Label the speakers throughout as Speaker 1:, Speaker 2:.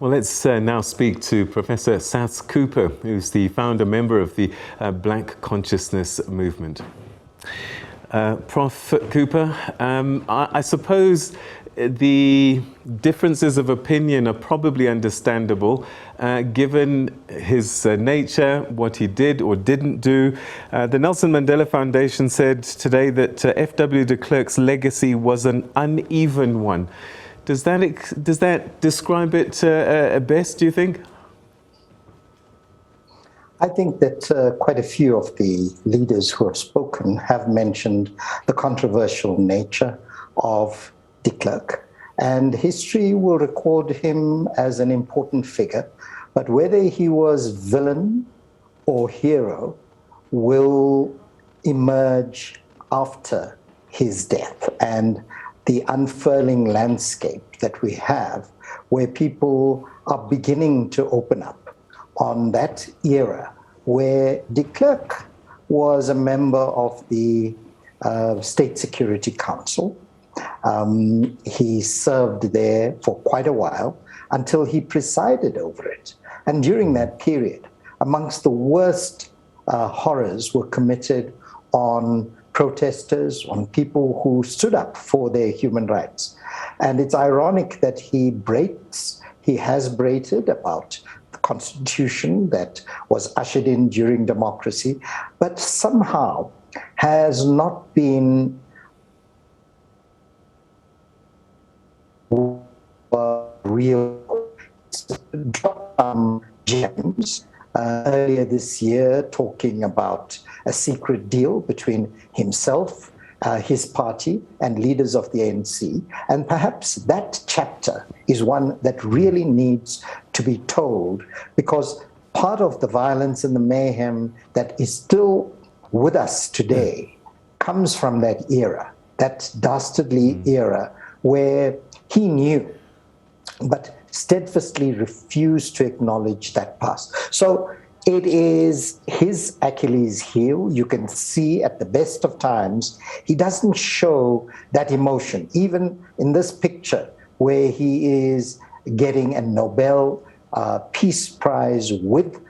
Speaker 1: Well, let's now speak to Professor Saths Cooper, who's the founder member of the Black Consciousness Movement. Prof. Cooper, I suppose the differences of opinion are probably understandable given his nature, what he did or didn't do. The Nelson Mandela Foundation said today that F.W. de Klerk's legacy was an uneven one. Does that describe it best, do you think?
Speaker 2: I think that quite a few of the leaders who have spoken have mentioned the controversial nature of de Klerk, and history will record him as an important figure, but whether he was villain or hero will emerge after his death. And the unfurling landscape that we have, where people are beginning to open up on that era, where de Klerk was a member of the State Security Council. He served there for quite a while until he presided over it. And during that period, amongst the worst horrors were committed on protesters, on people who stood up for their human rights. And it's ironic that he has braided about the constitution that was ushered in during democracy, but somehow has not been real gems. Earlier this year, talking about a secret deal between himself, his party, and leaders of the ANC. And perhaps that chapter is one that really needs to be told, because part of the violence and the mayhem that is still with us today comes from that era, that dastardly era where he knew, but steadfastly refused to acknowledge that past. So it is his Achilles heel. You can see at the best of times, he doesn't show that emotion. Even in this picture where he is getting a Nobel Peace Prize with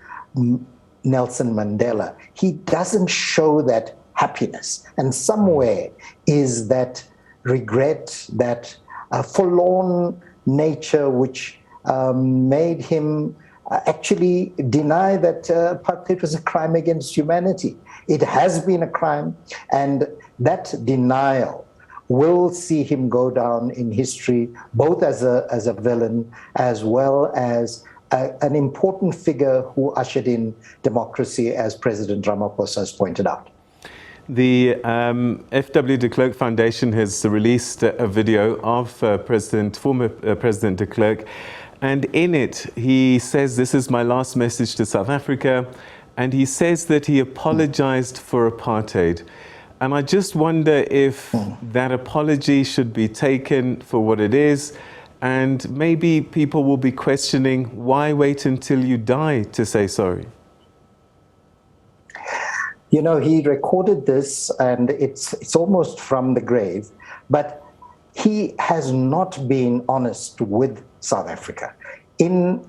Speaker 2: Nelson Mandela, he doesn't show that happiness. And somewhere is that regret, that forlorn nature which made him actually deny that apartheid was a crime against humanity. It has been a crime, and that denial will see him go down in history, both as a villain as well as an important figure who ushered in democracy, as President Ramaphosa has pointed out.
Speaker 1: The F.W. de Klerk Foundation has released a video of former President de Klerk, and in it he says, "This is my last message to South Africa," and he says that he apologized for apartheid. And I just wonder if that apology should be taken for what it is, and maybe people will be questioning, why wait until you die to say sorry?
Speaker 2: You know, he recorded this, and it's almost from the grave, but he has not been honest with South Africa. In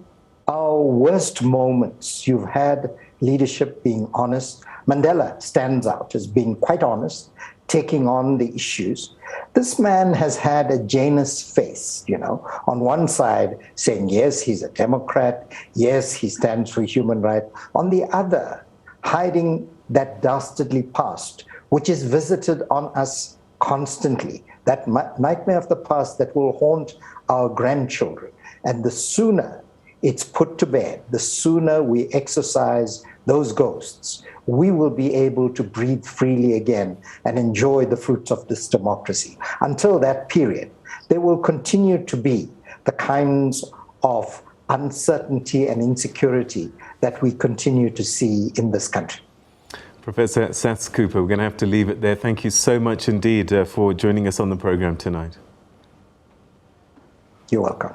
Speaker 2: our worst moments, you've had leadership being honest. Mandela stands out as being quite honest, taking on the issues. This man has had a Janus face, you know, on one side saying, yes, he's a Democrat, yes, he stands for human rights. On the other, hiding that dastardly past, which is visited on us constantly, that nightmare of the past that will haunt our grandchildren. And the sooner it's put to bed, the sooner we exorcise those ghosts, we will be able to breathe freely again and enjoy the fruits of this democracy. Until that period, there will continue to be the kinds of uncertainty and insecurity that we continue to see in this country.
Speaker 1: Professor Saths Cooper, we're going to have to leave it there. Thank you so much indeed for joining us on the program tonight.
Speaker 2: You're welcome.